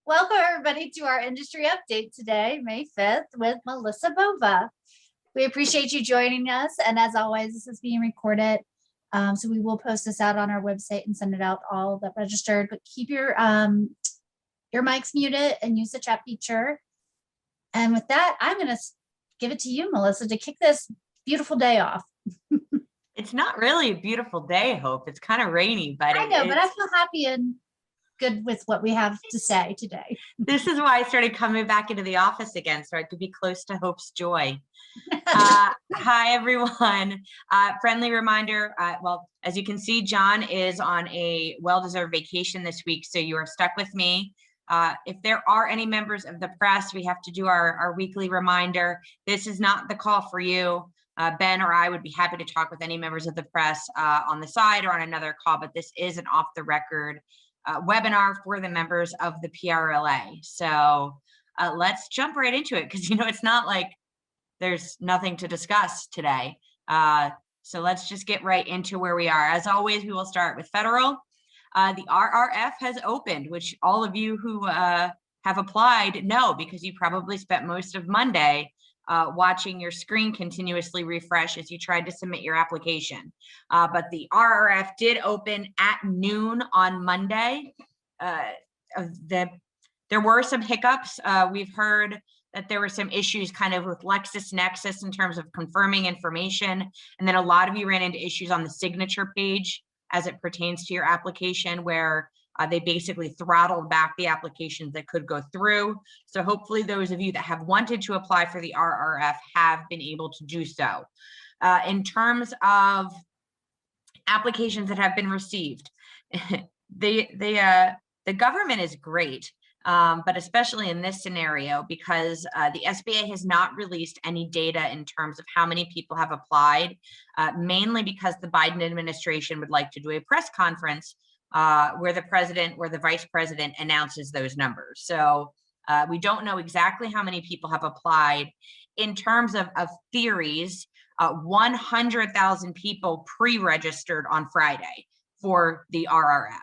Welcome everybody to our industry update today, May 5th with Melissa Bova. We appreciate you joining us. And as always, this is being recorded. So we will post this out on our website and send it out all that registered, but keep your mics muted and use the chat feature. And with that, I'm going to give it to you, Melissa, to kick this beautiful day off. It's not really a beautiful day, Hope. It's kind of rainy, but I know, but I feel happy and good with what we have to say today. This is why I started coming back into the office again, so I could be close to Hope's joy. Hi, everyone. Friendly reminder, well, as you can see, John is on a well-deserved vacation this week, so you are stuck with me. If there are any members of the press, we have to do our weekly reminder. This is not the call for you. Ben or I would be happy to talk with any members of the press on the side or on another call, but this is an off-the-record webinar for the members of the PRLA. So let's jump right into it, because it's not like there's nothing to discuss today. So let's just get right into where we are. As always, we will start with federal. The RRF has opened, which all of you who have applied know, because you probably spent most of Monday watching your screen continuously refresh as you tried to submit your application. But the RRF did open at noon on Monday. There were some hiccups. We've heard that there were some issues kind of with LexisNexis in terms of confirming information. And then a lot of you ran into issues on the signature page as it pertains to your application, where they basically throttled back the applications that could go through. So hopefully those of you that have wanted to apply for the RRF have been able to do so. In terms of applications that have been received, the government is great, but especially in this scenario, because the SBA has not released any data in terms of how many people have applied, mainly because the Biden administration would like to do a press conference where the president or the vice president announces those numbers. So we don't know exactly how many people have applied. In terms of theories, 100,000 people pre-registered on Friday for the RRF.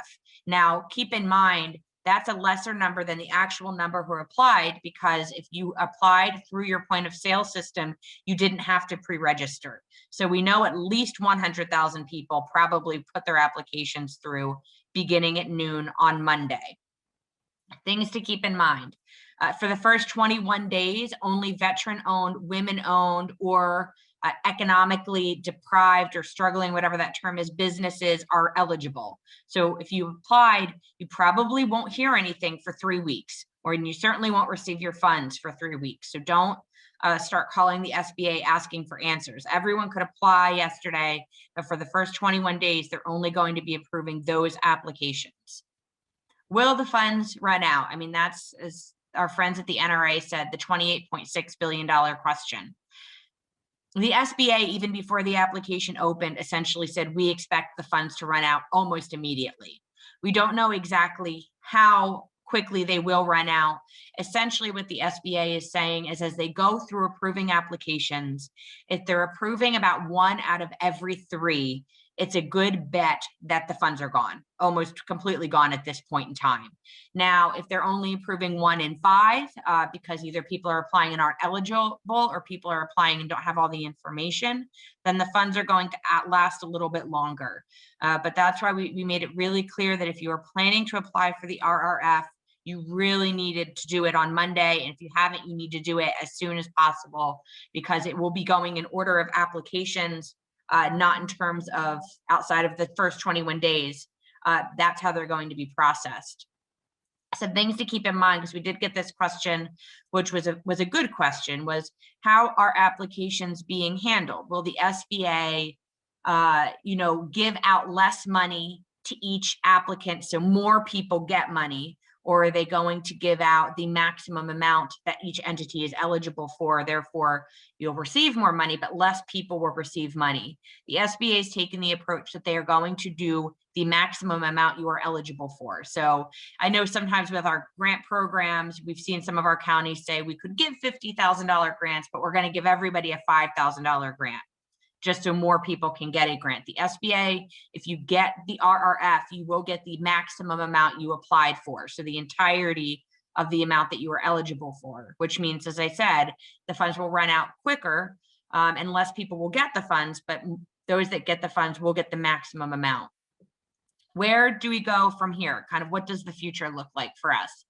Now, keep in mind, that's a lesser number than the actual number who applied, because if you applied through your point of sale system, you didn't have to pre-register. So we know at least 100,000 people probably put their applications through beginning at noon on Monday. Things to keep in mind. For the first 21 days, only veteran-owned, women-owned, or economically deprived or struggling, whatever that term is, businesses are eligible. So if you applied, you probably won't hear anything for 3 weeks, or you certainly won't receive your funds for 3 weeks. So don't start calling the SBA asking for answers. Everyone could apply yesterday, but for the first 21 days, they're only going to be approving those applications. Will the funds run out? I mean, that's, as our friends at the NRA said, the $28.6 billion question. The SBA, even before the application opened, essentially said, we expect the funds to run out almost immediately. We don't know exactly how quickly they will run out. Essentially, what the SBA is saying is, as they go through approving applications, if they're approving about 1 out of every 3, it's a good bet that the funds are gone, almost completely gone at this point in time. Now, if they're only approving 1 in 5, because either people are applying and aren't eligible, or people are applying and don't have all the information, then the funds are going to last a little bit longer. But that's why we made it really clear that if you are planning to apply for the RRF, you really needed to do it on Monday. And if you haven't, you need to do it as soon as possible, because it will be going in order of applications, not in terms of outside of the first 21 days. That's how they're going to be processed. Some things to keep in mind, because we did get this question, which was a good question, was how are applications being handled? Will the SBA, give out less money to each applicant so more people get money? Or are they going to give out the maximum amount that each entity is eligible for? Therefore, you'll receive more money, but less people will receive money. The SBA has taken the approach that they are going to do the maximum amount you are eligible for. So I know sometimes with our grant programs, we've seen some of our counties say we could give $50,000 grants, but we're going to give everybody a $5,000 grant, just so more people can get a grant. The SBA, if you get the RRF, you will get the maximum amount you applied for. So the entirety of the amount that you are eligible for, which means, as I said, the funds will run out quicker and less people will get the funds, but those that get the funds will get the maximum amount. Where do we go from here? Kind of what does the future look like for us?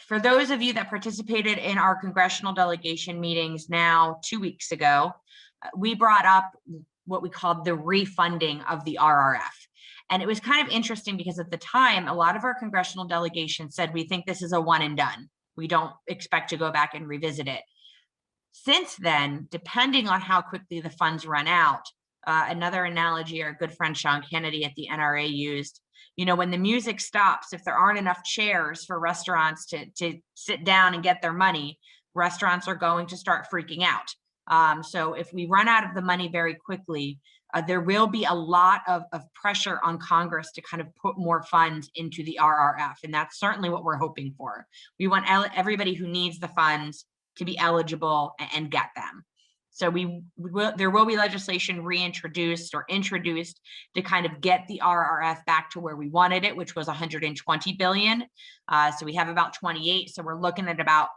For those of you that participated in our congressional delegation meetings now 2 weeks ago, we brought up what we called the refunding of the RRF. And it was kind of interesting because at the time, a lot of our congressional delegations said, we think this is a one and done. We don't expect to go back and revisit it. Since then, depending on how quickly the funds run out, another analogy our good friend Sean Kennedy at the NRA used, you know, when the music stops, if there aren't enough chairs for restaurants to sit down and get their money, restaurants are going to start freaking out. So if we run out of the money very quickly, there will be a lot of pressure on Congress to kind of put more funds into the RRF. And that's certainly what we're hoping for. We want everybody who needs the funds to be eligible and get them. So there will be legislation reintroduced or introduced to kind of get the RRF back to where we wanted it, which was 120 billion. So we have about 28. So we're looking at about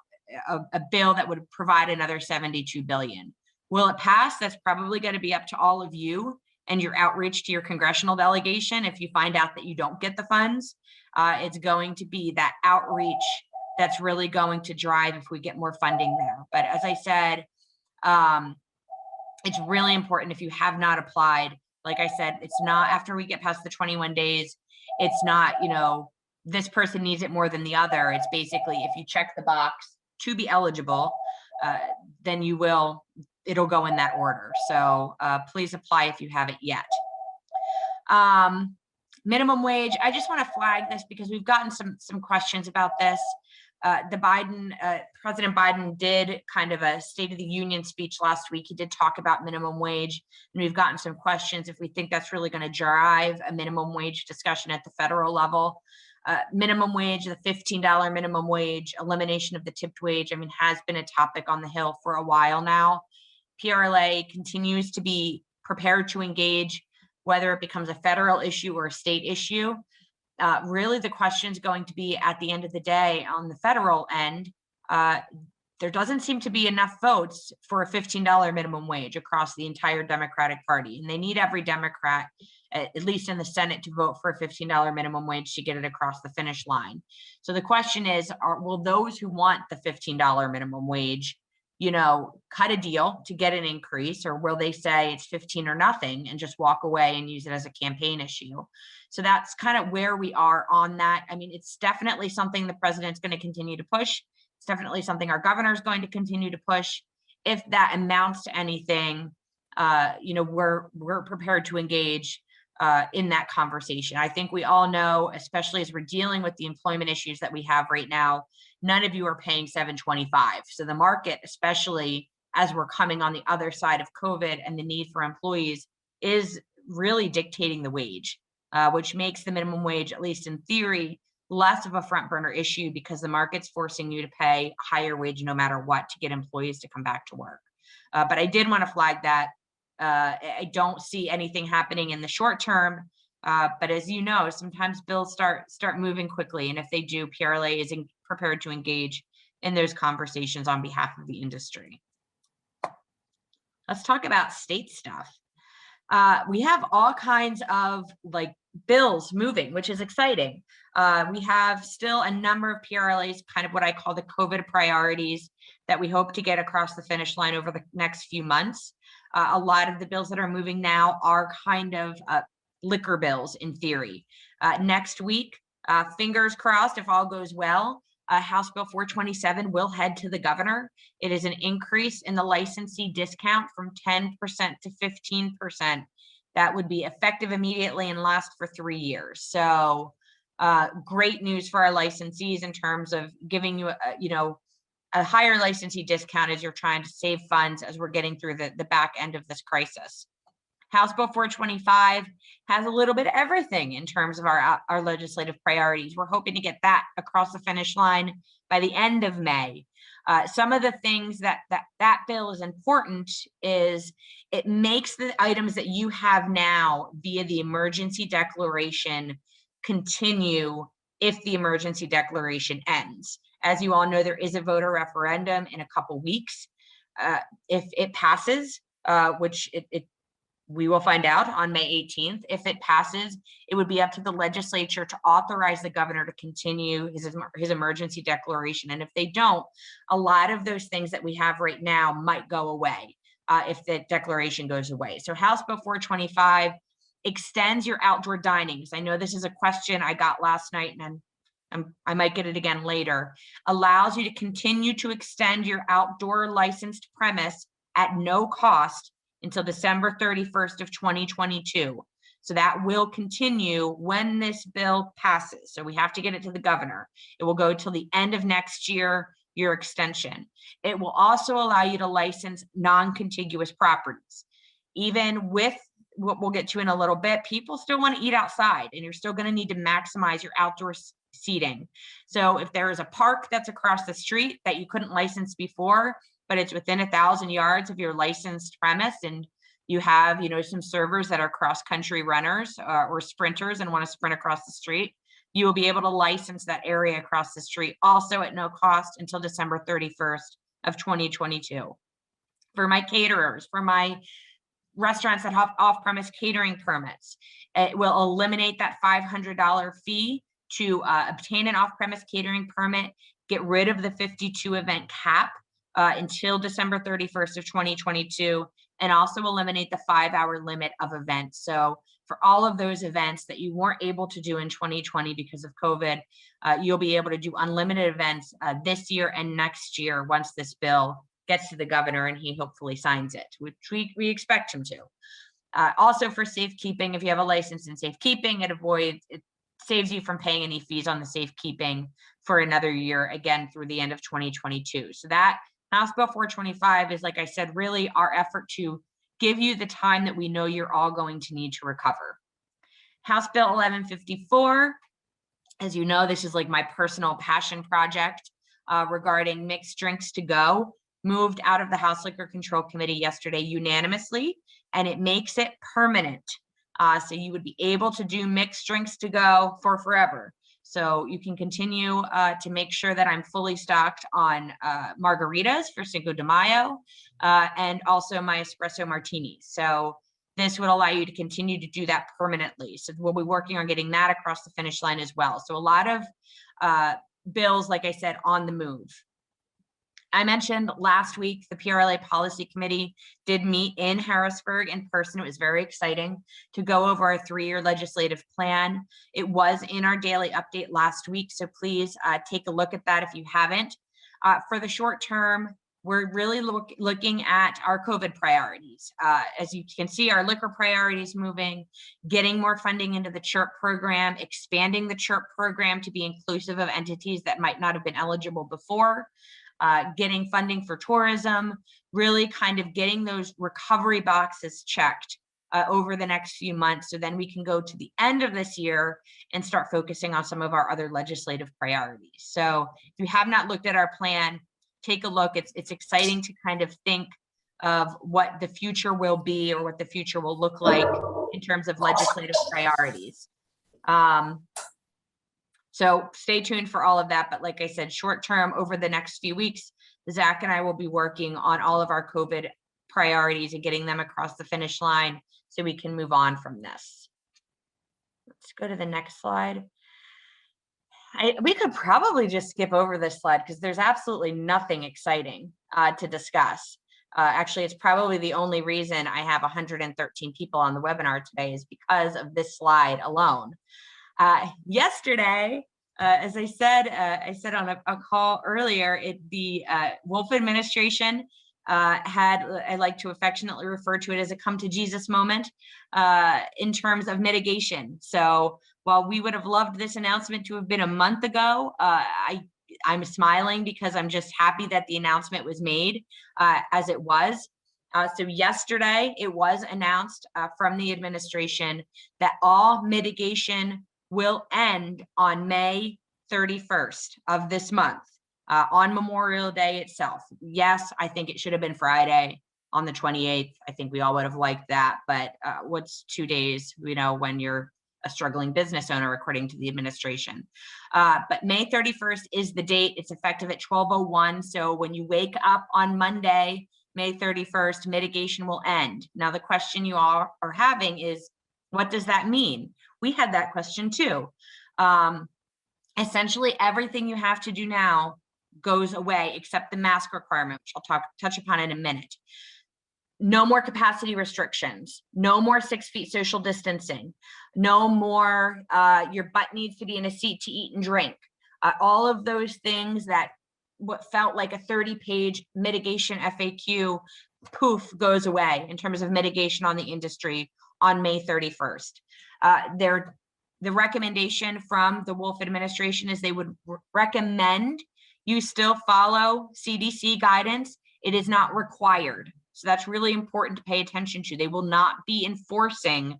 a bill that would provide another 72 billion. Will it pass? That's probably going to be up to all of you and your outreach to your congressional delegation. If you find out that you don't get the funds, it's going to be that outreach that's really going to drive if we get more funding there. But as I said, it's really important if you have not applied. Like I said, it's not after we get past the 21 days. It's not, you know, this person needs it more than the other. It's basically if you check the box to be eligible, then it'll go in that order. So please apply if you haven't yet. Minimum wage, I just want to flag this because we've gotten some questions about this. President Biden did kind of a State of the Union speech last week. He did talk about minimum wage, and we've gotten some questions if we think that's really going to drive a minimum wage discussion at the federal level. Minimum wage, the $15 minimum wage, elimination of the tipped wage, I mean, has been a topic on the Hill for a while now. PRLA continues to be prepared to engage, whether it becomes a federal issue or a state issue. Really, the question is going to be at the end of the day on the federal end, there doesn't seem to be enough votes for a $15 minimum wage across the entire Democratic Party. And they need every Democrat, at least in the Senate, to vote for a $15 minimum wage to get it across the finish line. So the question is, will those who want the $15 minimum wage, you know, cut a deal to get an increase, or will they say it's 15 or nothing and just walk away and use it as a campaign issue? So that's kind of where we are on that. I mean, it's definitely something the president's going to continue to push. It's definitely something our governor is going to continue to push. If that amounts to anything, you know, we're prepared to engage in that conversation. I think we all know, especially as we're dealing with the employment issues that we have right now, none of you are paying $7.25. So the market, especially as we're coming on the other side of COVID and the need for employees, is really dictating the wage, which makes the minimum wage, at least in theory, less of a front burner issue because the market's forcing you to pay a higher wage no matter what to get employees to come back to work. But I did want to flag that. I don't see anything happening in the short term, but as you know, sometimes bills start moving quickly, and if they do, PRLA is prepared to engage in those conversations on behalf of the industry. Let's talk about state stuff. We have all kinds of like bills moving, which is exciting. We have still a number of PRLAs, kind of what I call the COVID priorities, that we hope to get across the finish line over the next few months. A lot of the bills that are moving now are kind of liquor bills in theory. Next week, fingers crossed, if all goes well, House Bill 427 will head to the governor. It is an increase in the licensee discount from 10% to 15%. That would be effective immediately and last for 3 years. So great news for our licensees in terms of giving you, a higher licensee discount as you're trying to save funds as we're getting through the back end of this crisis. House Bill 425 has a little bit of everything in terms of our legislative priorities. We're hoping to get that across the finish line by the end of May. Some of the things that bill is important is it makes the items that you have now via the emergency declaration continue if the emergency declaration ends. As you all know, there is a voter referendum in a couple weeks. If it passes, which we will find out on May 18th. If it passes, it would be up to the legislature to authorize the governor to continue his emergency declaration. And if they don't, a lot of those things that we have right now might go away if the declaration goes away. So House Bill 425 extends your outdoor dining. Because I know this is a question I got last night, and I might get it again later. Allows you to continue to extend your outdoor licensed premise at no cost until December 31st of 2022. So that will continue when this bill passes. So we have to get it to the governor. It will go till the end of next year, your extension. It will also allow you to license non-contiguous properties. Even with what we'll get to in a little bit, people still want to eat outside, and you're still going to need to maximize your outdoor seating. So if there is a park that's across the street that you couldn't license before, but it's within 1,000 yards of your licensed premise, and you have, some servers that are cross-country runners or sprinters and want to sprint across the street, you will be able to license that area across the street also at no cost until December 31st of 2022. For my caterers, for my restaurants that have off-premise catering permits, it will eliminate that $500 fee to obtain an off-premise catering permit, get rid of the 52 event cap until December 31st of 2022, and also eliminate the 5-hour limit of events. So for all of those events that you weren't able to do in 2020 because of COVID, you'll be able to do unlimited events this year and next year once this bill gets to the governor and he hopefully signs it, which we expect him to. Also for safekeeping, if you have a license in safekeeping, it saves you from paying any fees on the safekeeping for another year, again, through the end of 2022. So that House Bill 425 is, like I said, really our effort to give you the time that we know you're all going to need to recover. House Bill 1154, as you know, this is like my personal passion project regarding mixed drinks to go, moved out of the House Liquor Control Committee yesterday unanimously, and it makes it permanent. So you would be able to do mixed drinks to go for forever. So you can continue to make sure that I'm fully stocked on margaritas for Cinco de Mayo and also my espresso martinis. So this would allow you to continue to do that permanently. So we'll be working on getting that across the finish line as well. So a lot of bills, like I said, on the move. I mentioned last week, the PRLA Policy Committee did meet in Harrisburg in person. It was very exciting to go over our 3-year legislative plan. It was in our daily update last week, so please take a look at that if you haven't. For the short term, we're really looking at our COVID priorities. As you can see, our liquor priorities moving, getting more funding into the CHIRP program, expanding the CHIRP program to be inclusive of entities that might not have been eligible before. Getting funding for tourism, really kind of getting those recovery boxes checked over the next few months. So then we can go to the end of this year and start focusing on some of our other legislative priorities. So if you have not looked at our plan, take a look. It's exciting to kind of think of what the future will be or what the future will look like in terms of legislative priorities. So stay tuned for all of that. But like I said, short term, over the next few weeks, Zach and I will be working on all of our COVID priorities and getting them across the finish line so we can move on from this. Let's go to the next slide. We could probably just skip over this slide because there's absolutely nothing exciting to discuss. Actually, it's probably the only reason I have 113 people on the webinar today is because of this slide alone. Yesterday, as I said on a call earlier, the Wolf administration had, I like to affectionately refer to it as a come to Jesus moment in terms of mitigation. So while we would have loved this announcement to have been a month ago, I'm smiling because I'm just happy that the announcement was made as it was. So yesterday, it was announced from the administration that all mitigation will end on May 31st of this month, on Memorial Day itself. Yes, I think it should have been Friday on the 28th. I think we all would have liked that, but what's 2 days, when you're a struggling business owner, according to the administration. But May 31st is the date. It's effective at 12:01. So when you wake up on Monday, May 31st, mitigation will end. Now, the question you all are having is, what does that mean? We had that question too. Essentially, everything you have to do now goes away except the mask requirement, which I'll touch upon in a minute. No more capacity restrictions, no more 6 feet social distancing, no more your butt needs to be in a seat to eat and drink. All of those things that what felt like a 30-page mitigation FAQ, poof, goes away in terms of mitigation on the industry on May 31st. The recommendation from the Wolf administration is they would recommend you still follow CDC guidance. It is not required. So that's really important to pay attention to. They will not be enforcing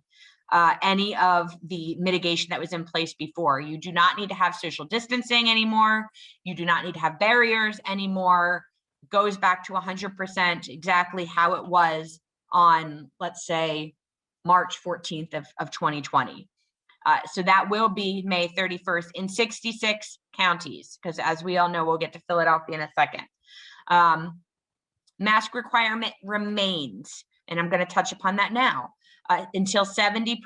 any of the mitigation that was in place before. You do not need to have social distancing anymore. You do not need to have barriers anymore. Goes back to 100% exactly how it was on, let's say, March 14th of 2020. So that will be May 31st in 66 counties, because as we all know, we'll get to Philadelphia in a second. Mask requirement remains, and I'm going to touch upon that now, until 70%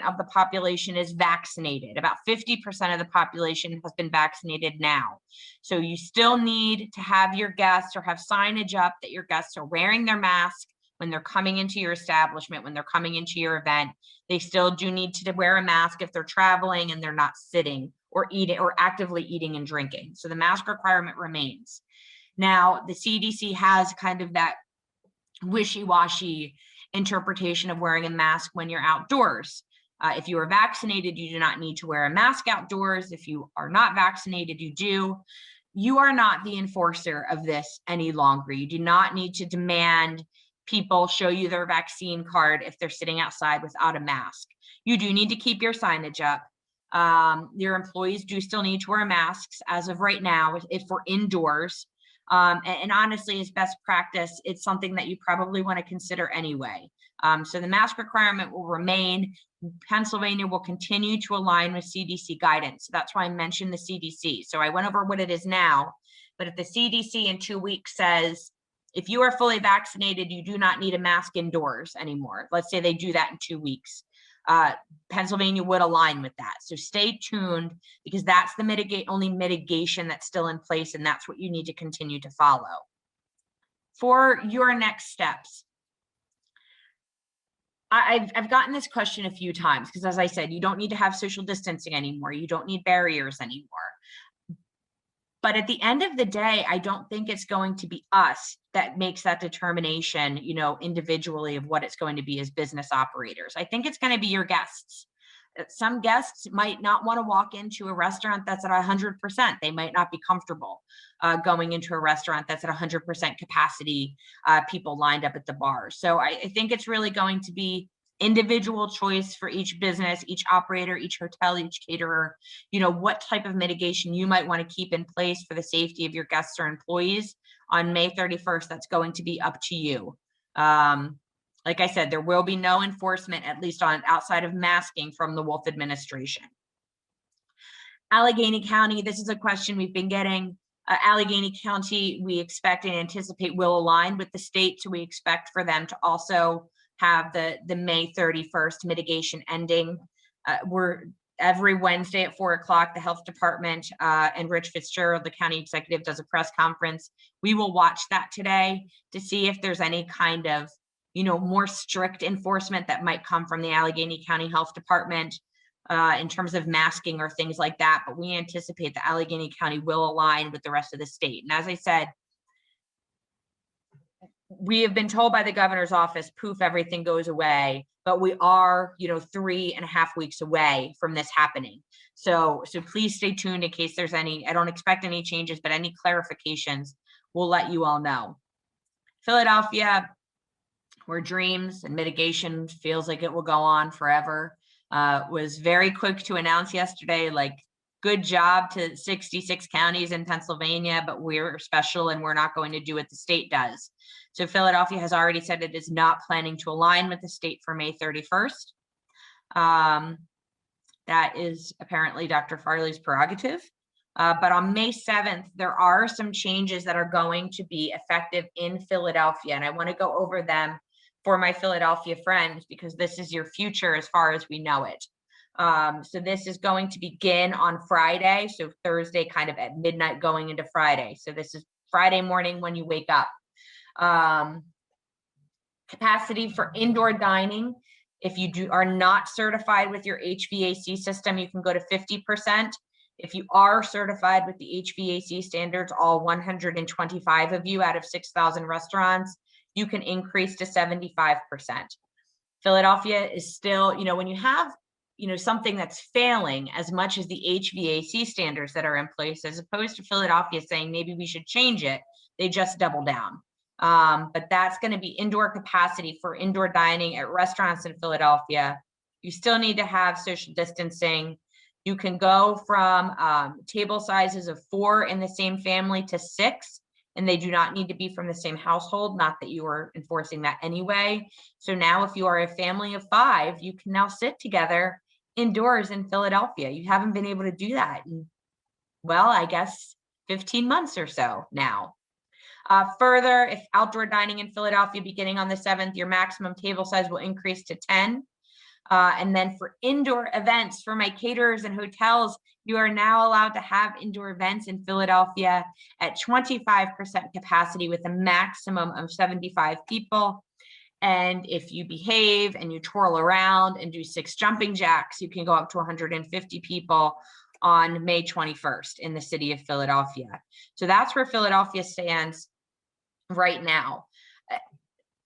of the population is vaccinated. About 50% of the population has been vaccinated now. So you still need to have your guests or have signage up that your guests are wearing their mask when they're coming into your establishment, when they're coming into your event. They still do need to wear a mask if they're traveling and they're not sitting or eating or actively eating and drinking. So the mask requirement remains. Now, the CDC has kind of that wishy-washy interpretation of wearing a mask when you're outdoors. If you are vaccinated, you do not need to wear a mask outdoors. If you are not vaccinated, you do. You are not the enforcer of this any longer. You do not need to demand people show you their vaccine card if they're sitting outside without a mask. You do need to keep your signage up. Your employees do still need to wear masks as of right now if we're indoors. And honestly, as best practice, it's something that you probably want to consider anyway. So the mask requirement will remain. Pennsylvania will continue to align with CDC guidance. So that's why I mentioned the CDC. So I went over what it is now, but if the CDC in 2 weeks says, if you are fully vaccinated, you do not need a mask indoors anymore. Let's say they do that in 2 weeks. Pennsylvania would align with that. So stay tuned, because that's the only mitigation that's still in place, and that's what you need to continue to follow. For your next steps, I've gotten this question a few times, because as I said, you don't need to have social distancing anymore. You don't need barriers anymore. But at the end of the day, I don't think it's going to be us that makes that determination, individually of what it's going to be as business operators. I think it's going to be your guests. Some guests might not want to walk into a restaurant that's at 100%. They might not be comfortable going into a restaurant that's at 100% capacity, people lined up at the bar. So I think it's really going to be individual choice for each business, each operator, each hotel, each caterer, what type of mitigation you might want to keep in place for the safety of your guests or employees on May 31st. That's going to be up to you. Like I said, there will be no enforcement, at least outside of masking, from the Wolf administration. Allegheny County, this is a question we've been getting. Allegheny County, we expect and anticipate will align with the state. So we expect for them to also have the May 31st mitigation ending. We're every Wednesday at 4 o'clock, the health department and Rich Fitzgerald, the county executive, does a press conference. We will watch that today to see if there's any kind of, more strict enforcement that might come from the Allegheny County Health Department in terms of masking or things like that. But we anticipate that Allegheny County will align with the rest of the state. And as I said, we have been told by the governor's office, poof, everything goes away, but we are, 3.5 weeks away from this happening. So please stay tuned in case there's any, I don't expect any changes, but any clarifications, we'll let you all know. Philadelphia, where dreams and mitigation feels like it will go on forever, was very quick to announce yesterday, good job to 66 counties in Pennsylvania, but we're special and we're not going to do what the state does. So Philadelphia has already said it is not planning to align with the state for May 31st. That is apparently Dr. Farley's prerogative. But on May 7th, there are some changes that are going to be effective in Philadelphia. And I want to go over them for my Philadelphia friends, because this is your future as far as we know it. So this is going to begin on Friday. So Thursday kind of at midnight going into Friday. So this is Friday morning when you wake up. Capacity for indoor dining. If you are not certified with your HVAC system, you can go to 50%. If you are certified with the HVAC standards, all 125 of you out of 6,000 restaurants, you can increase to 75%. Philadelphia is still, when you have, something that's failing as much as the HVAC standards that are in place, as opposed to Philadelphia saying maybe we should change it, they just double down. But that's going to be indoor capacity for indoor dining at restaurants in Philadelphia. You still need to have social distancing. You can go from table sizes of 4 in the same family to 6, and they do not need to be from the same household. Not that you are enforcing that anyway. So now if you are a family of 5, you can now sit together indoors in Philadelphia. You haven't been able to do that in, well, I guess 15 months or so now. Further, if outdoor dining in Philadelphia beginning on the 7th, your maximum table size will increase to 10. And then for indoor events, for my caterers and hotels, you are now allowed to have indoor events in Philadelphia at 25% capacity with a maximum of 75 people. And if you behave and you twirl around and do 6 jumping jacks, you can go up to 150 people on May 21st in the city of Philadelphia. So that's where Philadelphia stands right now.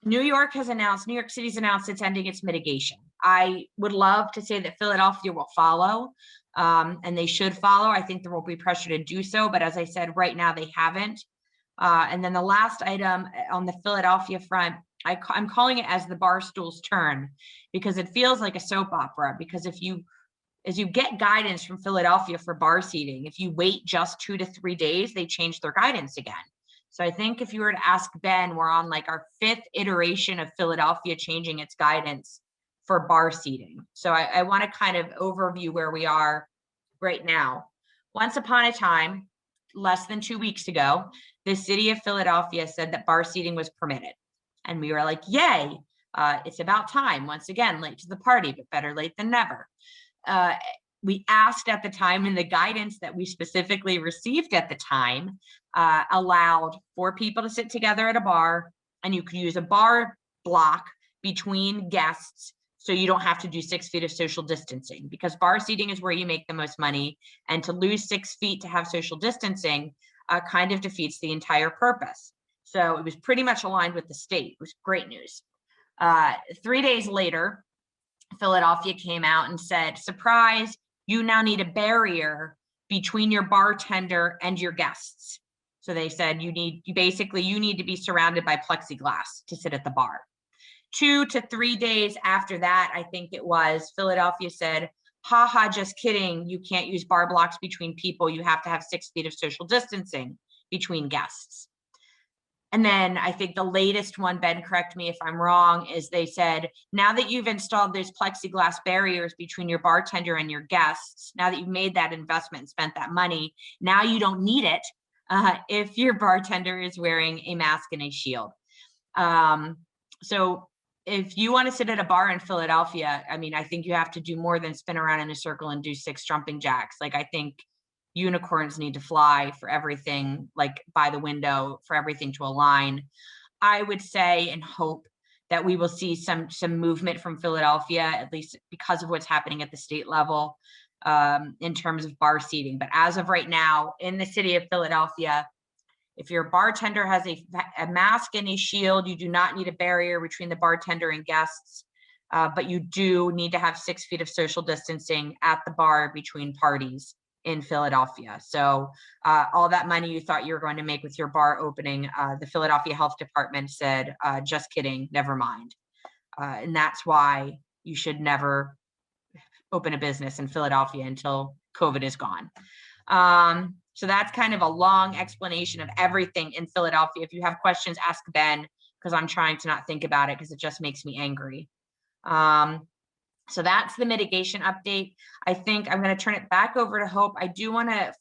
New York City's announced it's ending its mitigation. I would love to say that Philadelphia will follow, and they should follow. I think there will be pressure to do so, but as I said, right now they haven't. And then the last item on the Philadelphia front, I'm calling it as the bar stool's turn, because it feels like a soap opera. Because as you get guidance from Philadelphia for bar seating, if you wait just 2 to 3 days, they change their guidance again. So I think if you were to ask Ben, we're on like our 5th iteration of Philadelphia changing its guidance for bar seating. So I want to kind of overview where we are right now. Once upon a time, less than 2 weeks ago, the city of Philadelphia said that bar seating was permitted. And we were like, yay, it's about time. Once again, late to the party, but better late than never. We asked at the time, and the guidance that we specifically received at the time allowed 4 people to sit together at a bar, and you could use a bar block between guests, so you don't have to do 6 feet of social distancing, because bar seating is where you make the most money, and to lose 6 feet to have social distancing kind of defeats the entire purpose. So it was pretty much aligned with the state. It was great news. 3 days later, Philadelphia came out and said, surprise, you now need a barrier between your bartender and your guests. So they said you need to be surrounded by plexiglass to sit at the bar. 2 to 3 days after that, I think it was, Philadelphia said, haha, just kidding. You can't use bar blocks between people. You have to have 6 feet of social distancing between guests. And then I think the latest one, Ben, correct me if I'm wrong, is they said, now that you've installed those plexiglass barriers between your bartender and your guests, now that you've made that investment and spent that money, now you don't need it if your bartender is wearing a mask and a shield. So if you want to sit at a bar in Philadelphia, I mean, I think you have to do more than spin around in a circle and do 6 jumping jacks. Like, I think unicorns need to fly for everything, like by the window, for everything to align. I would say and hope that we will see some movement from Philadelphia, at least because of what's happening at the state level in terms of bar seating. But as of right now, in the city of Philadelphia, if your bartender has a mask and a shield, you do not need a barrier between the bartender and guests, but you do need to have 6 feet of social distancing at the bar between parties in Philadelphia. So all that money you thought you were going to make with your bar opening, the Philadelphia Health Department said, just kidding, never mind. And that's why you should never open a business in Philadelphia until COVID is gone. So that's kind of a long explanation of everything in Philadelphia. If you have questions, ask Ben, because I'm trying to not think about it because it just makes me angry. So that's the mitigation update. I think I'm going to turn it back over to Hope. I do want to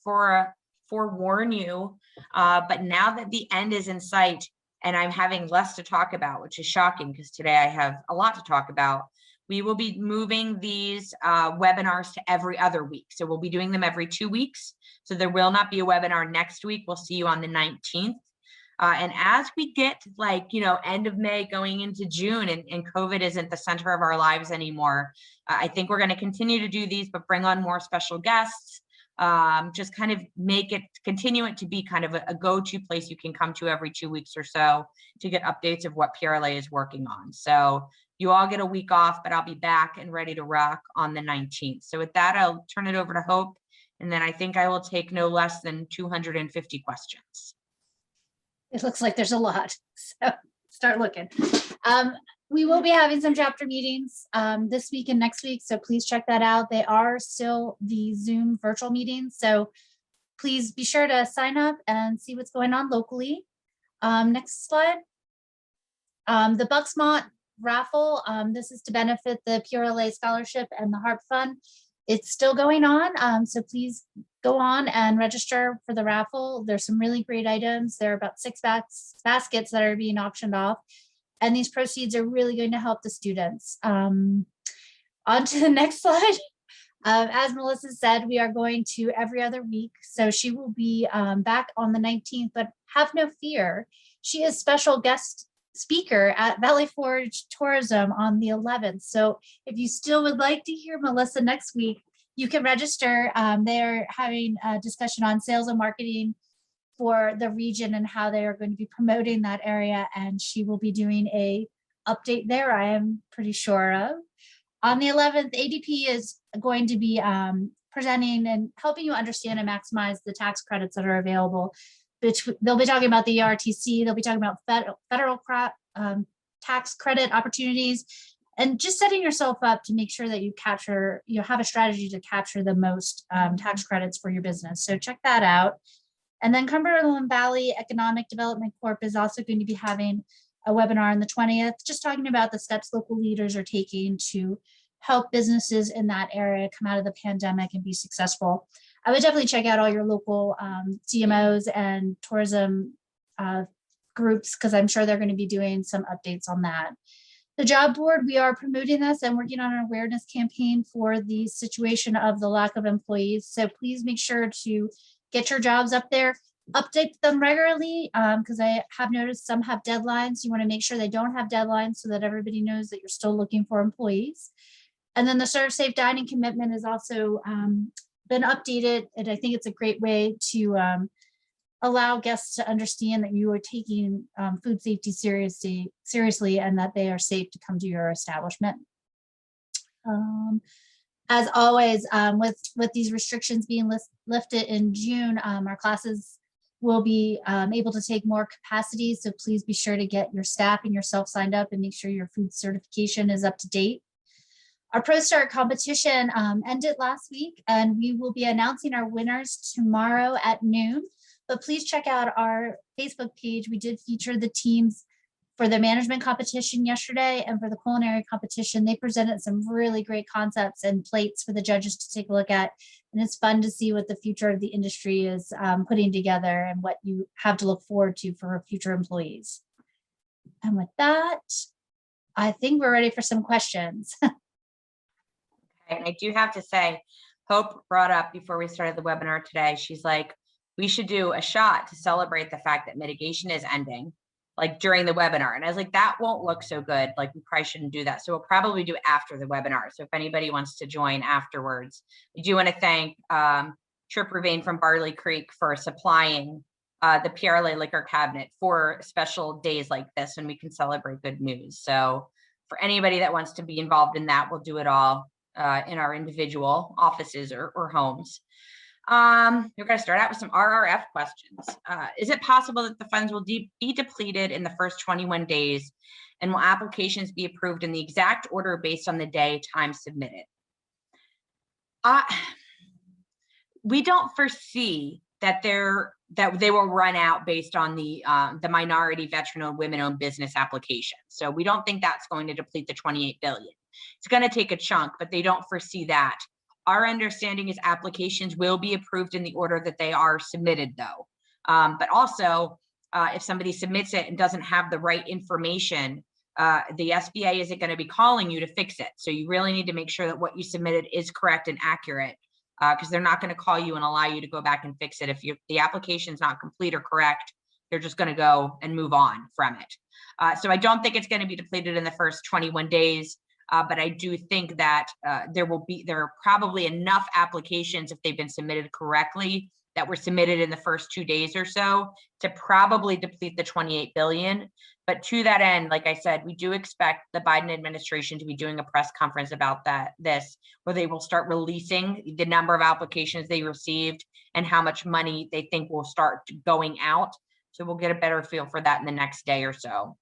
forewarn you, but now that the end is in sight and I'm having less to talk about, which is shocking because today I have a lot to talk about, we will be moving these webinars to every other week. So we'll be doing them every 2 weeks. So there will not be a webinar next week. We'll see you on the 19th. And as we get end of May going into June and COVID isn't the center of our lives anymore, I think we're going to continue to do these, but bring on more special guests, just kind of continue it to be kind of a go-to place you can come to every 2 weeks or so to get updates of what PRLA is working on. So you all get a week off, but I'll be back and ready to rock on the 19th. So with that, I'll turn it over to Hope. And then I think I will take no less than 250 questions. It looks like there's a lot, so start looking. We will be having some chapter meetings this week and next week, so please check that out. They are still the Zoom virtual meetings, so please be sure to sign up and see what's going on locally. Next slide. The Buxmont Raffle, this is to benefit the PRLA Scholarship and the HARP Fund. It's still going on, so please go on and register for the raffle. There's some really great items. There are about 6 baskets that are being auctioned off, and these proceeds are really going to help the students. On to the next slide. As Melissa said, we are going to every other week, so she will be back on the 19th, but have no fear. She is special guest speaker at Valley Forge Tourism on the 11th. So if you still would like to hear Melissa next week, you can register. They're having a discussion on sales and marketing for the region and how they are going to be promoting that area. And she will be doing a update there, I am pretty sure of. On the 11th, ADP is going to be presenting and helping you understand and maximize the tax credits that are available. They'll be talking about the ERTC, they'll be talking about federal tax credit opportunities, and just setting yourself up to make sure that you have a strategy to capture the most tax credits for your business. So check that out. And then Cumberland Valley Economic Development Corp is also going to be having a webinar on the 20th, just talking about the steps local leaders are taking to help businesses in that area come out of the pandemic and be successful. I would definitely check out all your local CMOs and tourism groups, because I'm sure they're going to be doing some updates on that. The job board, we are promoting this and working on an awareness campaign for the situation of the lack of employees. So please make sure to get your jobs up there, update them regularly, because I have noticed some have deadlines. You want to make sure they don't have deadlines so that everybody knows that you're still looking for employees. And then the Serve Safe Dining commitment has also been updated, and I think it's a great way to allow guests to understand that you are taking food safety seriously and that they are safe to come to your establishment. As always, with these restrictions being lifted in June, our classes will be able to take more capacity, so please be sure to get your staff and yourself signed up and make sure your food certification is up to date. Our ProStart competition ended last week, and we will be announcing our winners tomorrow at noon. But please check out our Facebook page. We did feature the teams for the management competition yesterday, and for the culinary competition, they presented some really great concepts and plates for the judges to take a look at. And it's fun to see what the future of the industry is putting together and what you have to look forward to for future employees. And with that, I think we're ready for some questions. And I do have to say, Hope brought up before we started the webinar today, she's like, we should do a shot to celebrate the fact that mitigation is ending, like during the webinar. And I was like, that won't look so good. Like, we probably shouldn't do that. So we'll probably do after the webinar. So if anybody wants to join afterwards, we do want to thank Trip Ravane from Barley Creek for supplying the PRLA liquor cabinet for special days like this when we can celebrate good news. So for anybody that wants to be involved in that, we'll do it all in our individual offices or homes. We're going to start out with some RRF questions. Is it possible that the funds will be depleted in the first 21 days? And will applications be approved in the exact order based on the day time submitted? We don't foresee that they will run out based on the minority, veteran-owned, women-owned business application. So we don't think that's going to deplete the 28 billion. It's going to take a chunk, but they don't foresee that. Our understanding is applications will be approved in the order that they are submitted, though. But also, if somebody submits it and doesn't have the right information, the SBA isn't going to be calling you to fix it. So you really need to make sure that what you submitted is correct and accurate, because they're not going to call you and allow you to go back and fix it. If the application is not complete or correct, they're just going to go and move on from it. So I don't think it's going to be depleted in the first 21 days. But I do think that there are probably enough applications, if they've been submitted correctly, that were submitted in the first 2 days or so, to probably deplete the 28 billion. But to that end, like I said, we do expect the Biden administration to be doing a press conference about this, where they will start releasing the number of applications they received and how much money they think will start going out. So we'll get a better feel for that in the next day or so.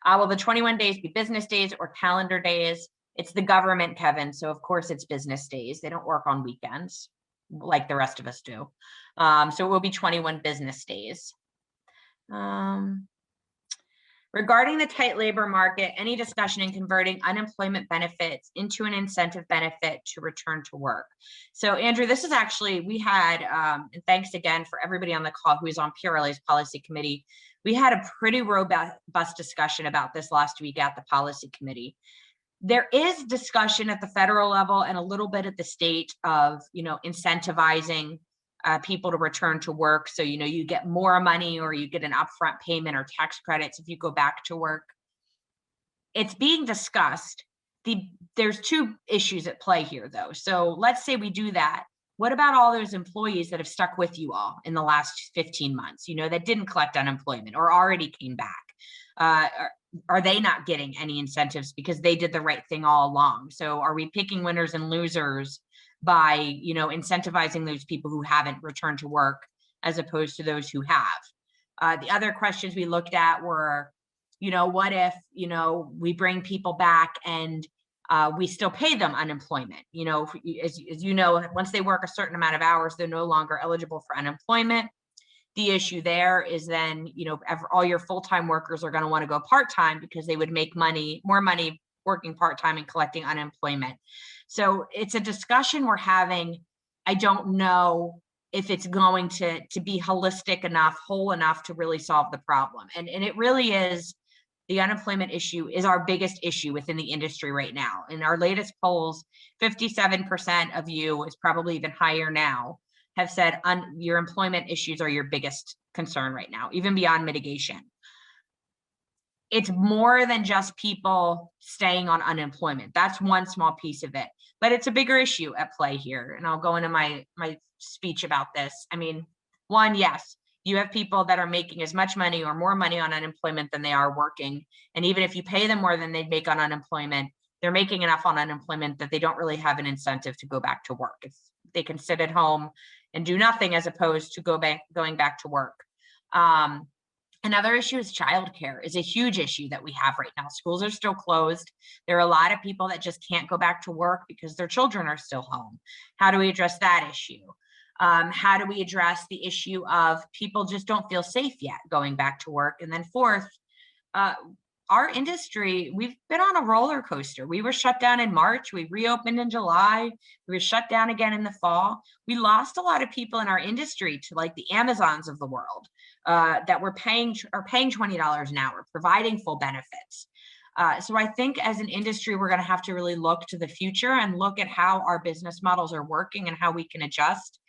Will the 21 days be business days or calendar days? It's the government, Kevin. So of course it's business days. They don't work on weekends like the rest of us do. So it will be 21 business days. Regarding the tight labor market, any discussion in converting unemployment benefits into an incentive benefit to return to work? So Andrew, this is actually, we had, and thanks again for everybody on the call who is on PRLA's policy committee. We had a pretty robust discussion about this last week at the policy committee. There is discussion at the federal level and a little bit at the state of, incentivizing people to return to work. So, you get more money or you get an upfront payment or tax credits if you go back to work. It's being discussed. There's two issues at play here, though. So let's say we do that. What about all those employees that have stuck with you all in the last 15 months, that didn't collect unemployment or already came back? Are they not getting any incentives because they did the right thing all along? So are we picking winners and losers by, incentivizing those people who haven't returned to work as opposed to those who have? The other questions we looked at were, what if, we bring people back and we still pay them unemployment? As you know, once they work a certain amount of hours, they're no longer eligible for unemployment. The issue there is then, all your full-time workers are going to want to go part-time because they would make more money working part-time and collecting unemployment. So it's a discussion we're having. I don't know if it's going to be holistic enough, whole enough to really solve the problem. And it really is, the unemployment issue is our biggest issue within the industry right now. In our latest polls, 57% of you, is probably even higher now, have said your employment issues are your biggest concern right now, even beyond mitigation. It's more than just people staying on unemployment. That's one small piece of it, but it's a bigger issue at play here. And I'll go into my speech about this. I mean, one, yes, you have people that are making as much money or more money on unemployment than they are working. And even if you pay them more than they'd make on unemployment, they're making enough on unemployment that they don't really have an incentive to go back to work. If they can sit at home and do nothing as opposed to going back to work. Another issue is childcare is a huge issue that we have right now. Schools are still closed. There are a lot of people that just can't go back to work because their children are still home. How do we address that issue? How do we address the issue of people just don't feel safe yet going back to work? And then fourth, our industry, we've been on a roller coaster. We were shut down in March. We reopened in July. We were shut down again in the fall. We lost a lot of people in our industry to like the Amazons of the world that are paying $20 an hour, providing full benefits. So I think as an industry, we're going to have to really look to the future and look at how our business models are working and how we can adjust.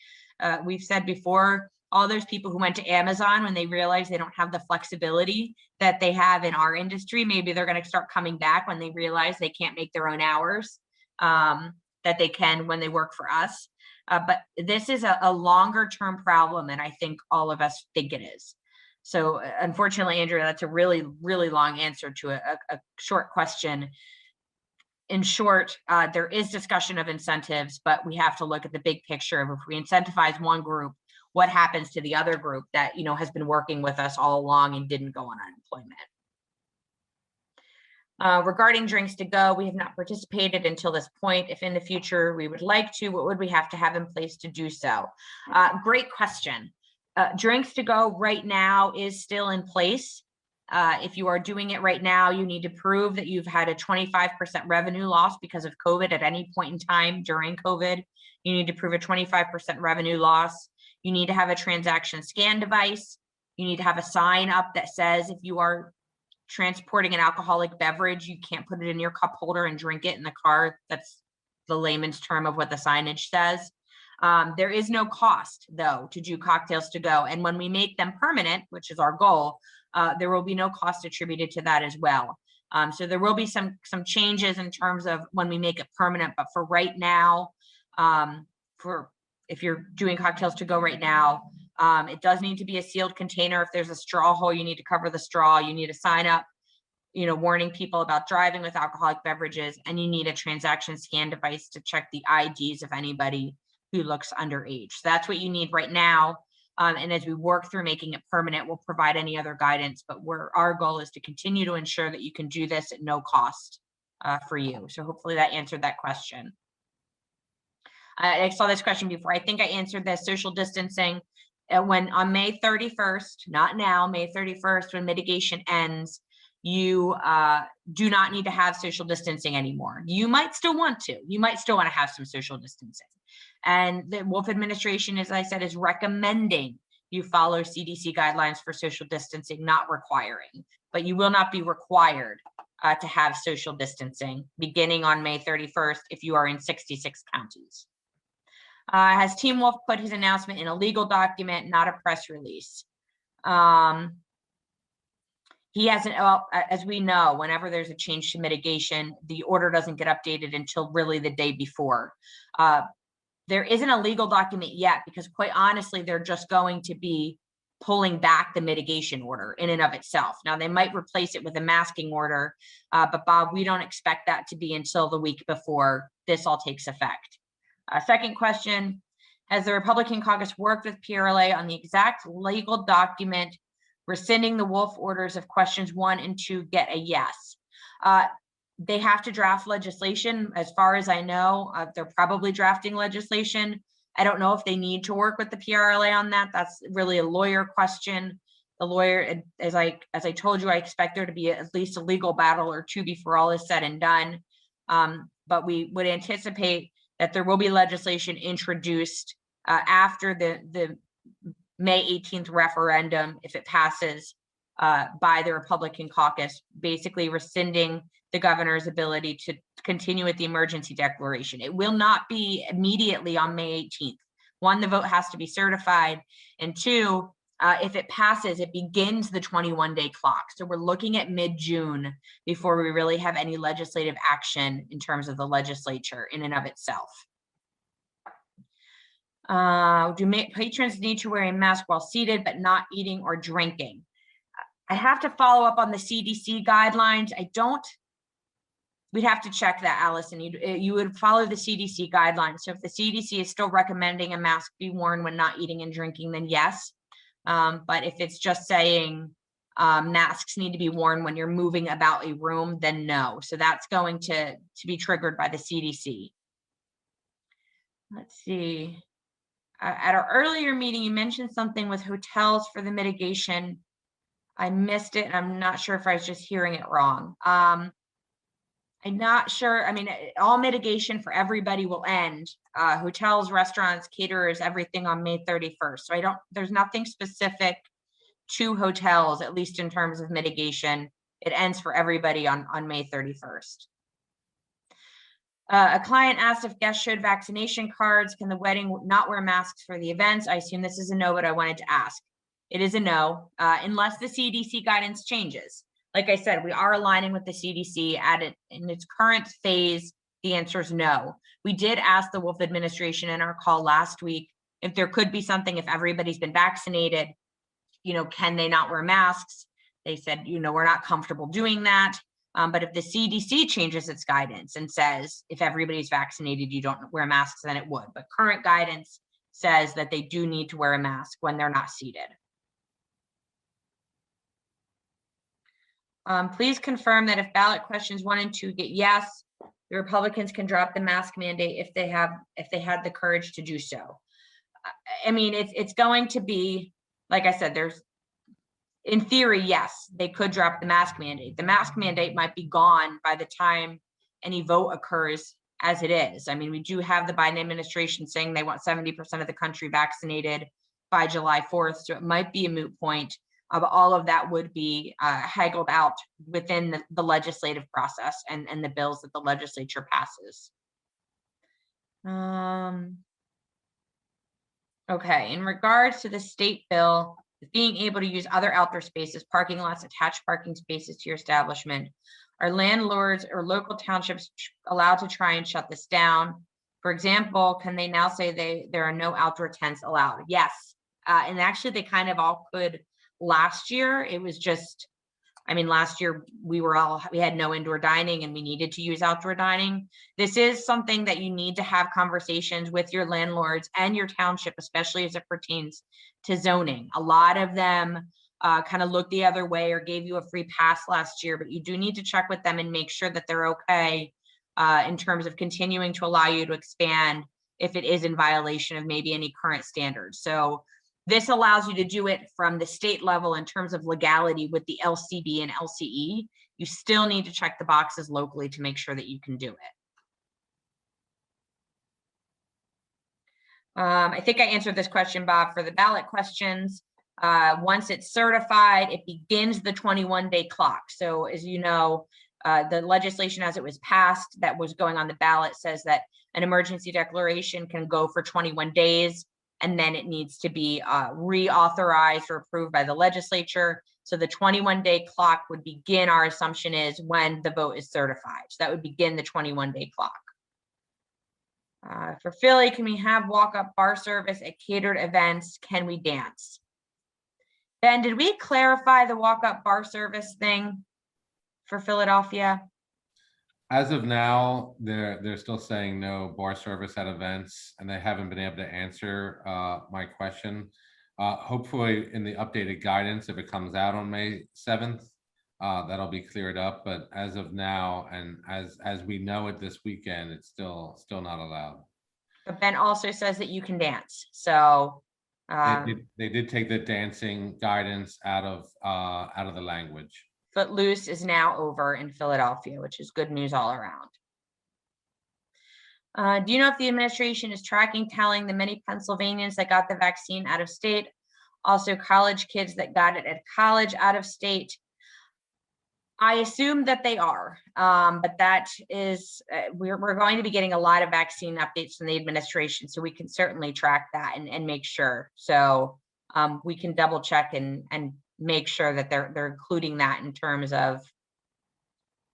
We've said before, all those people who went to Amazon when they realize they don't have the flexibility that they have in our industry, maybe they're going to start coming back when they realize they can't make their own hours that they can when they work for us. But this is a longer term problem than I think all of us think it is. So unfortunately, Andrea, that's a really, really long answer to a short question. In short, there is discussion of incentives, but we have to look at the big picture of if we incentivize one group, what happens to the other group that has been working with us all along and didn't go on unemployment. Regarding drinks to go, we have not participated until this point. If in the future we would like to, what would we have to have in place to do so? Great question. Drinks to go right now is still in place. If you are doing it right now, you need to prove that you've had a 25% revenue loss because of COVID at any point in time during COVID. You need to prove a 25% revenue loss. You need to have a transaction scan device. You need to have a sign up that says if you are transporting an alcoholic beverage, you can't put it in your cup holder and drink it in the car. That's the layman's term of what the signage says. There is no cost, though, to do cocktails to go. And when we make them permanent, which is our goal, there will be no cost attributed to that as well. So there will be some changes in terms of when we make it permanent. But for right now, if you're doing cocktails to go right now, it does need to be a sealed container. If there's a straw hole, you need to cover the straw. You need to sign up, warning people about driving with alcoholic beverages, and you need a transaction scan device to check the IDs of anybody who looks underage. So that's what you need right now. And as we work through making it permanent, we'll provide any other guidance, but our goal is to continue to ensure that you can do this at no cost for you. So hopefully that answered that question. I saw this question before. I think I answered this. Social distancing, when on May 31st, not now, May 31st, when mitigation ends, you do not need to have social distancing anymore. You might still want to. You might still want to have some social distancing. And the Wolf administration, as I said, is recommending you follow CDC guidelines for social distancing, not requiring. But you will not be required to have social distancing beginning on May 31st if you are in 66 counties. Has Team Wolf put his announcement in a legal document, not a press release? He hasn't, as we know, whenever there's a change to mitigation, the order doesn't get updated until really the day before. There isn't a legal document yet because, quite honestly, they're just going to be pulling back the mitigation order in and of itself. Now, they might replace it with a masking order, but Bob, we don't expect that to be until the week before this all takes effect. Second question, has the Republican caucus worked with PRLA on the exact legal document rescinding the Wolf orders if questions 1 and 2 get a yes? They have to draft legislation. As far as I know, they're probably drafting legislation. I don't know if they need to work with the PRLA on that. That's really a lawyer question. The lawyer, as I told you, I expect there to be at least a legal battle or two before all is said and done. But we would anticipate that there will be legislation introduced after the May 18th referendum, if it passes by the Republican caucus, basically rescinding the governor's ability to continue with the emergency declaration. It will not be immediately on May 18th. 1, the vote has to be certified, and 2, if it passes, it begins the 21-day clock. So we're looking at mid-June before we really have any legislative action in terms of the legislature in and of itself. Do patrons need to wear a mask while seated but not eating or drinking? I have to follow up on the CDC guidelines. We'd have to check that, Allison. You would follow the CDC guidelines. So if the CDC is still recommending a mask be worn when not eating and drinking, then yes. But if it's just saying masks need to be worn when you're moving about a room, then no. So that's going to be triggered by the CDC. Let's see. At our earlier meeting, you mentioned something with hotels for the mitigation. I missed it, and I'm not sure if I was just hearing it wrong. I'm not sure. I mean, all mitigation for everybody will end. Hotels, restaurants, caterers, everything on May 31st. So there's nothing specific to hotels, at least in terms of mitigation. It ends for everybody on May 31st. A client asked if guests showed vaccination cards. Can the wedding not wear masks for the events? I assume this is a no, but I wanted to ask. It is a no, unless the CDC guidance changes. Like I said, we are aligning with the CDC in its current phase. The answer is no. We did ask the Wolf administration in our call last week if there could be something, if everybody's been vaccinated, can they not wear masks? They said, we're not comfortable doing that. But if the CDC changes its guidance and says, if everybody's vaccinated, you don't wear masks, then it would. But current guidance says that they do need to wear a mask when they're not seated. Please confirm that if ballot questions 1 and 2 get yes, the Republicans can drop the mask mandate if they had the courage to do so. I mean, it's going to be, like I said, in theory, yes, they could drop the mask mandate. The mask mandate might be gone by the time any vote occurs as it is. I mean, we do have the Biden administration saying they want 70% of the country vaccinated by July 4th. So it might be a moot point. But all of that would be haggled out within the legislative process and the bills that the legislature passes. Okay, in regards to the state bill, being able to use other outdoor spaces, parking lots, attached parking spaces to your establishment, are landlords or local townships allowed to try and shut this down? For example, can they now say there are no outdoor tents allowed? Yes, and actually they kind of all could last year. It was just, I mean, last year we had no indoor dining and we needed to use outdoor dining. This is something that you need to have conversations with your landlords and your township, especially as it pertains to zoning. A lot of them kind of looked the other way or gave you a free pass last year, but you do need to check with them and make sure that they're okay in terms of continuing to allow you to expand if it is in violation of maybe any current standards. So this allows you to do it from the state level in terms of legality with the LCB and LCE. You still need to check the boxes locally to make sure that you can do it. I think I answered this question, Bob, for the ballot questions. Once it's certified, it begins the 21-day clock. So as you know, the legislation as it was passed that was going on the ballot says that an emergency declaration can go for 21 days. And then it needs to be reauthorized or approved by the legislature. So the 21-day clock would begin, our assumption is, when the vote is certified. So that would begin the 21-day clock. For Philly, can we have walk-up bar service at catered events? Can we dance? Ben, did we clarify the walk-up bar service thing for Philadelphia? As of now, they're still saying no bar service at events, and they haven't been able to answer my question. Hopefully in the updated guidance, if it comes out on May 7th, that'll be cleared up. But as of now, and as we know it this weekend, it's still not allowed. But Ben also says that you can dance. So they did take the dancing guidance out of the language. Footloose is now over in Philadelphia, which is good news all around. Do you know if the administration is tracking tallying the many Pennsylvanians that got the vaccine out of state? Also college kids that got it at college out of state? I assume that they are, but that is, we're going to be getting a lot of vaccine updates from the administration, so we can certainly track that and make sure. So we can double check and make sure that they're including that in terms of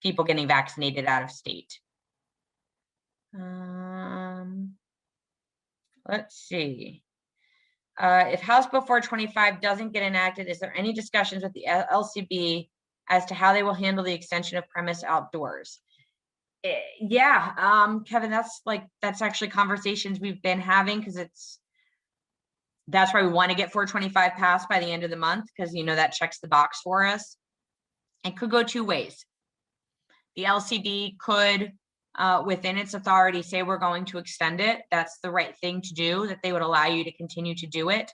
people getting vaccinated out of state. Let's see. If House Bill 425 doesn't get enacted, is there any discussions with the LCB as to how they will handle the extension of premise outdoors? Yeah, Kevin, that's actually conversations we've been having, because that's why we want to get 425 passed by the end of the month, because that checks the box for us. It could go two ways. The LCB could, within its authority, say we're going to extend it. That's the right thing to do, that they would allow you to continue to do it.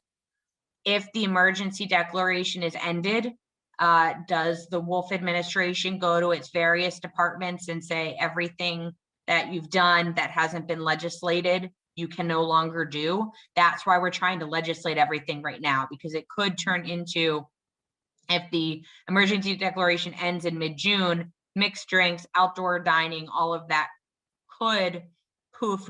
If the emergency declaration is ended, does the Wolf administration go to its various departments and say everything that you've done that hasn't been legislated, you can no longer do? That's why we're trying to legislate everything right now, because it could turn into, if the emergency declaration ends in mid-June, mixed drinks, outdoor dining, all of that could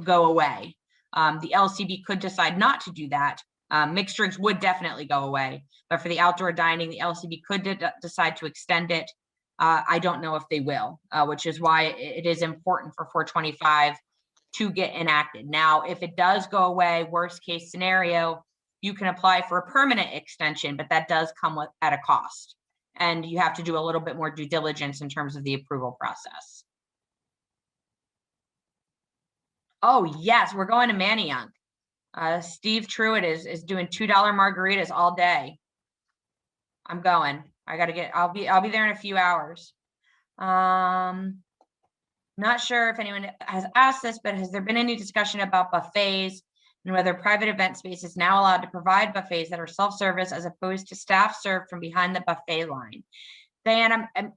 go away. The LCB could decide not to do that. Mixed drinks would definitely go away, but for the outdoor dining, the LCB could decide to extend it. I don't know if they will, which is why it is important for 425 to get enacted. Now, if it does go away, worst case scenario, you can apply for a permanent extension, but that does come at a cost. And you have to do a little bit more due diligence in terms of the approval process. Oh, yes, we're going to Manayunk. Steve Truitt is doing $2 margaritas all day. I'm going. I'll be there in a few hours. Not sure if anyone has asked this, but has there been any discussion about buffets and whether private event space is now allowed to provide buffets that are self-service as opposed to staff served from behind the buffet line. Diane, I'm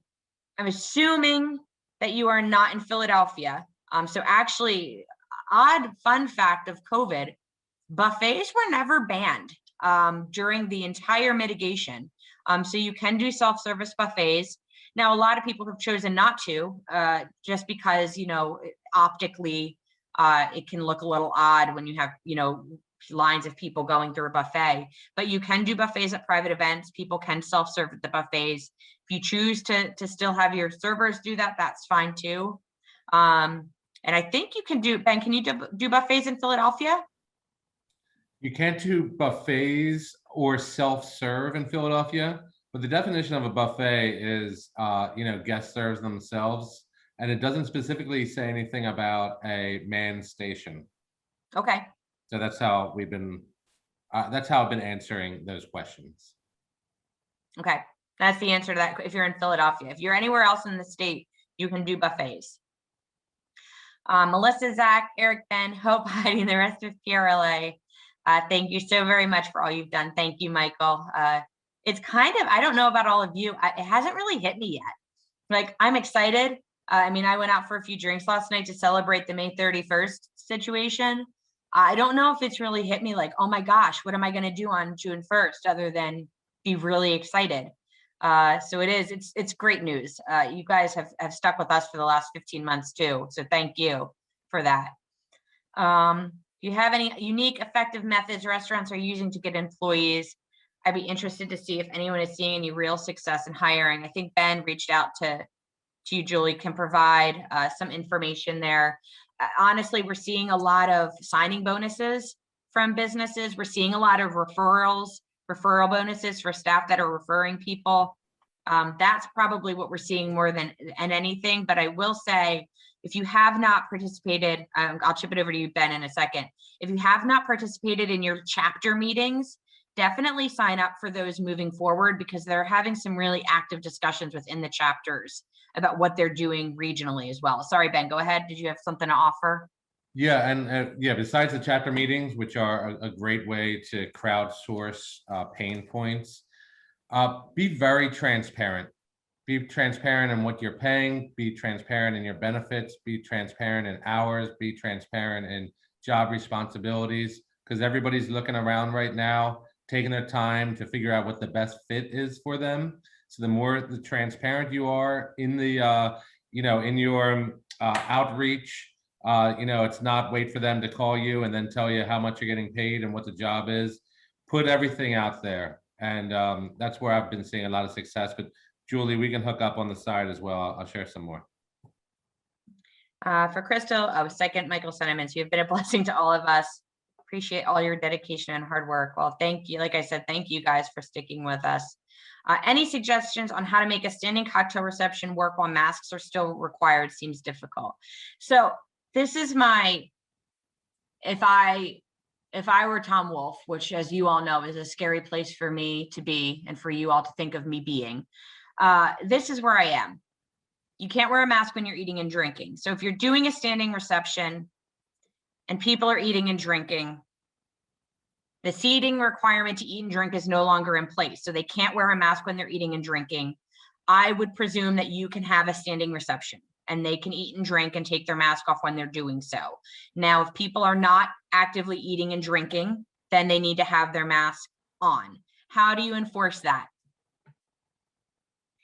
assuming that you are not in Philadelphia. So actually, odd fun fact of COVID, buffets were never banned during the entire mitigation. So you can do self-service buffets. Now, a lot of people have chosen not to, just because, you know, optically, it can look a little odd when you have, you know, lines of people going through a buffet, but you can do buffets at private events. People can self-serve at the buffets. If you choose to still have your servers do that, that's fine too. And I think you can do, Ben, can you do buffets in Philadelphia? You can't do buffets or self-serve in Philadelphia, but the definition of a buffet is, you know, guest serves themselves, and it doesn't specifically say anything about a manned station. Okay. So that's how we've been, that's how I've been answering those questions. Okay. That's the answer to that. If you're in Philadelphia, if you're anywhere else in the state, you can do buffets. Melissa, Zach, Eric, Ben, Hope, Heidi, the rest of PRLA. Thank you so very much for all you've done. Thank you, Michael. It's kind of, I don't know about all of you. It hasn't really hit me yet. Like, I'm excited. I mean, I went out for a few drinks last night to celebrate the May 31st situation. I don't know if it's really hit me like, oh my gosh, what am I going to do on June 1st other than be really excited? So it's great news. You guys have stuck with us for the last 15 months too. So thank you for that. Do you have any unique, effective methods restaurants are using to get employees? I'd be interested to see if anyone is seeing any real success in hiring. I think Ben reached out to you, Julie, can provide some information there. Honestly, we're seeing a lot of signing bonuses from businesses. We're seeing a lot of referral bonuses for staff that are referring people. That's probably what we're seeing more than anything. But I will say, if you have not participated, I'll chip it over to you, Ben, in a second. If you have not participated in your chapter meetings, definitely sign up for those moving forward, because they're having some really active discussions within the chapters about what they're doing regionally as well. Sorry, Ben, go ahead. Did you have something to offer? Yeah, and yeah, besides the chapter meetings, which are a great way to crowdsource pain points, be very transparent. Be transparent in what you're paying, be transparent in your benefits, be transparent in hours, be transparent in job responsibilities, because everybody's looking around right now, taking their time to figure out what the best fit is for them. So the more the transparent you are in the, you know, in your outreach, you know, it's not wait for them to call you and then tell you how much you're getting paid and what the job is. Put everything out there. And that's where I've been seeing a lot of success. But Julie, we can hook up on the side as well. I'll share some more. For Crystal, I was second Michael's sentiments. You've been a blessing to all of us. Appreciate all your dedication and hard work. Well, thank you. Like I said, thank you guys for sticking with us. Any suggestions on how to make a standing cocktail reception work while masks are still required? Seems difficult. So this is my, if I were Tom Wolfe, which, as you all know, is a scary place for me to be and for you all to think of me being, this is where I am. You can't wear a mask when you're eating and drinking. So if you're doing a standing reception and people are eating and drinking, the seating requirement to eat and drink is no longer in place. So they can't wear a mask when they're eating and drinking. I would presume that you can have a standing reception and they can eat and drink and take their mask off when they're doing so. Now, if people are not actively eating and drinking, then they need to have their mask on. How do you enforce that?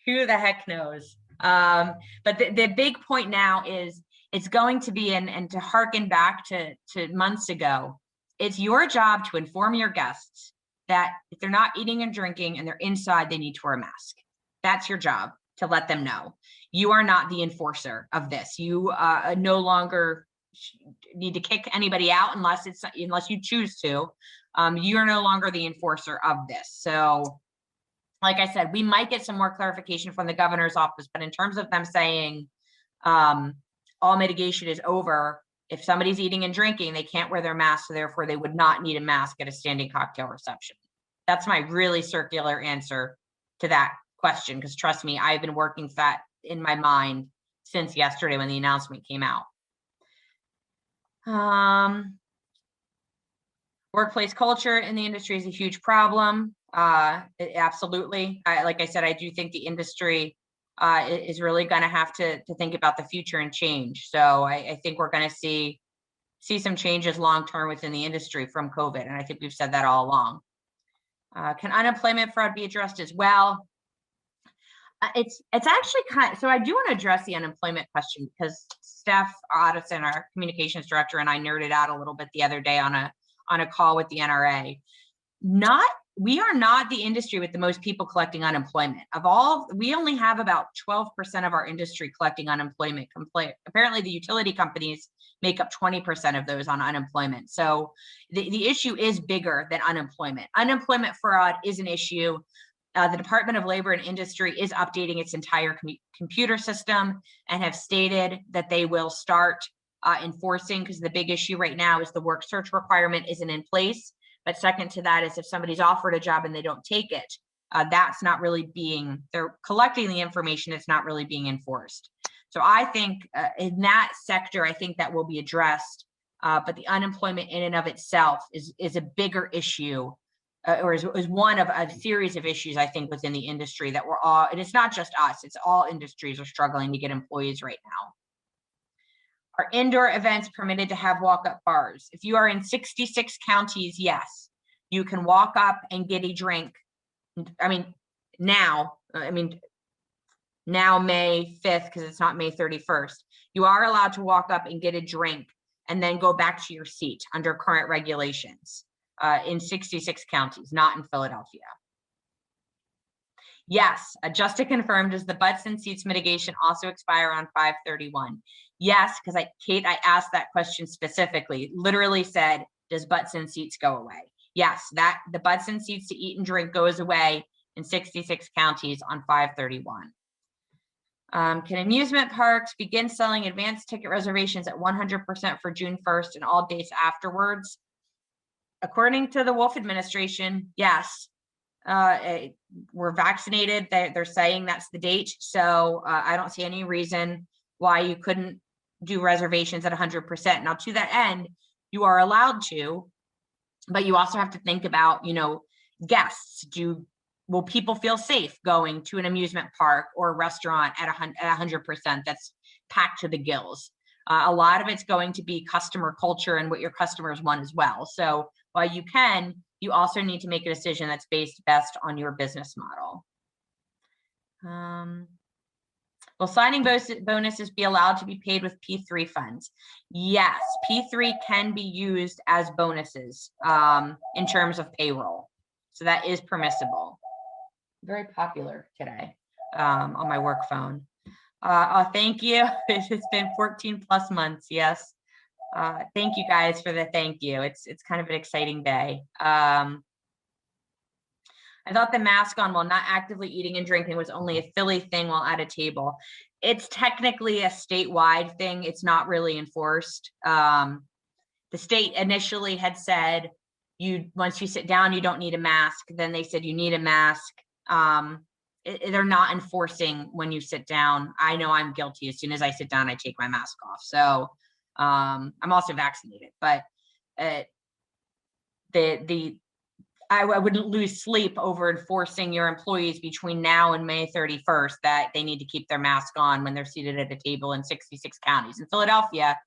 Who the heck knows? But the big point now is it's going to be, and to harken back to months ago, it's your job to inform your guests that if they're not eating and drinking and they're inside, they need to wear a mask. That's your job, to let them know. You are not the enforcer of this. You no longer need to kick anybody out unless you choose to. You're no longer the enforcer of this. So, like I said, we might get some more clarification from the governor's office, but in terms of them saying all mitigation is over, if somebody's eating and drinking, they can't wear their mask, so therefore they would not need a mask at a standing cocktail reception. That's my really circular answer to that question, because trust me, I've been working that in my mind since yesterday when the announcement came out. Workplace culture in the industry is a huge problem. Absolutely. Like I said, I do think the industry is really going to have to think about the future and change. So I think we're going to see some changes long-term within the industry from COVID. And I think we've said that all along. Can unemployment fraud be addressed as well? It's actually so I do want to address the unemployment question because Steph Otteson, our communications director, and I nerded out a little bit the other day on a call with the NRA. We are not the industry with the most people collecting unemployment. We only have about 12% of our industry collecting unemployment. Apparently the utility companies make up 20% of those on unemployment. So the issue is bigger than unemployment. Unemployment fraud is an issue. The Department of Labor and Industry is updating its entire computer system and have stated that they will start enforcing, because the big issue right now is the work search requirement isn't in place. But second to that is if somebody's offered a job and they don't take it, that's not really they're collecting the information, it's not really being enforced. So I think in that sector, I think that will be addressed. But the unemployment in and of itself is a bigger issue, or is one of a series of issues, I think, within the industry that and it's not just us, it's all industries are struggling to get employees right now. Are indoor events permitted to have walk-up bars? If you are in 66 counties, yes, you can walk up and get a drink. Now May 5th, because it's not May 31st, you are allowed to walk up and get a drink and then go back to your seat under current regulations in 66 counties, not in Philadelphia. Yes, just to confirm, does the butts and seats mitigation also expire on 5/31? Yes, because Kate, I asked that question specifically, literally said, does butts and seats go away? Yes, the butts and seats to eat and drink goes away in 66 counties on 5/31. Can amusement parks begin selling advanced ticket reservations at 100% for June 1st and all dates afterwards? According to the Wolf administration, yes. We're vaccinated. They're saying that's the date. So I don't see any reason why you couldn't do reservations at 100%. Now, to that end, you are allowed to, but you also have to think about, guests. Will people feel safe going to an amusement park or a restaurant at 100% that's packed to the gills? A lot of it's going to be customer culture and what your customers want as well. So while you also need to make a decision that's based best on your business model. Will signing bonuses be allowed to be paid with P3 funds? Yes, P3 can be used as bonuses in terms of payroll. So that is permissible. Very popular today on my work phone. Thank you. It's been 14 plus months. Yes. Thank you guys for the thank you. It's kind of an exciting day. I thought the mask on while not actively eating and drinking was only a Philly thing while at a table. It's technically a statewide thing. It's not really enforced. The state initially had said once you sit down, you don't need a mask. Then they said you need a mask. They're not enforcing when you sit down. I know I'm guilty. As soon as I sit down, I take my mask off. So I'm also vaccinated, but I wouldn't lose sleep over enforcing your employees between now and May 31st that they need to keep their mask on when they're seated at a table in 66 counties. In Philadelphia,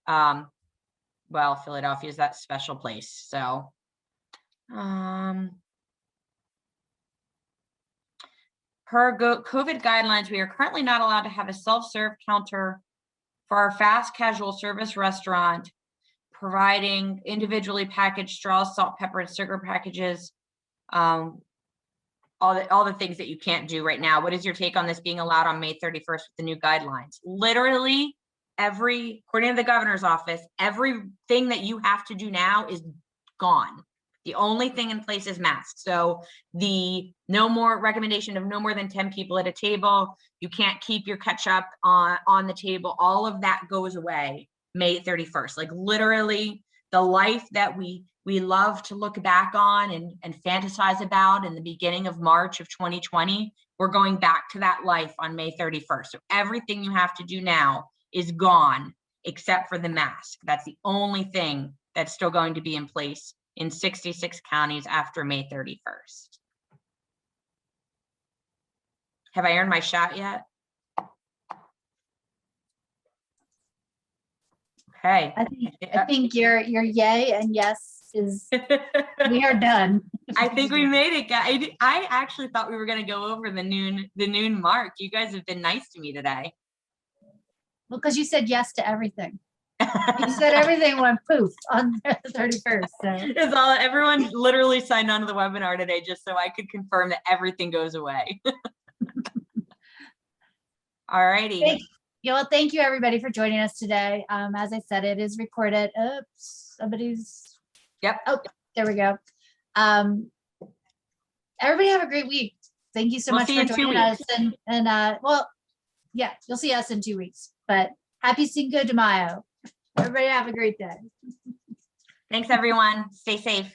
Philadelphia is that special place. So, per COVID guidelines, we are currently not allowed to have a self-serve counter for our fast casual service restaurant, providing individually packaged straws, salt, pepper, and sugar packages, all the things that you can't do right now. What is your take on this being allowed on May 31st with the new guidelines? Literally according to the governor's office, everything that you have to do now is gone. The only thing in place is masks. So the recommendation of no more than 10 people at a table, you can't keep your ketchup on the table, all of that goes away May 31st. Like literally the life that we love to look back on and fantasize about in the beginning of March of 2020, we're going back to that life on May 31st. So everything you have to do now is gone except for the mask. That's the only thing that's still going to be in place in 66 counties after May 31st. Have I earned my shot yet? Okay. I think your yay and yes is, we are done. I think we made it, guys. I actually thought we were going to go over the noon mark. You guys have been nice to me today. Well, because you said yes to everything. You said everything went poof on the 31st. So. It's all, everyone literally signed on to the webinar today just so I could confirm that everything goes away. All righty. Well, thank you everybody for joining us today. As I said, it is recorded. Oops, somebody's. Yep. Oh, there we go. Everybody have a great week. Thank you so much for joining us. And well, yeah, you'll see us in 2 weeks. But happy Cinco de Mayo. Everybody have a great day. Thanks, everyone. Stay safe.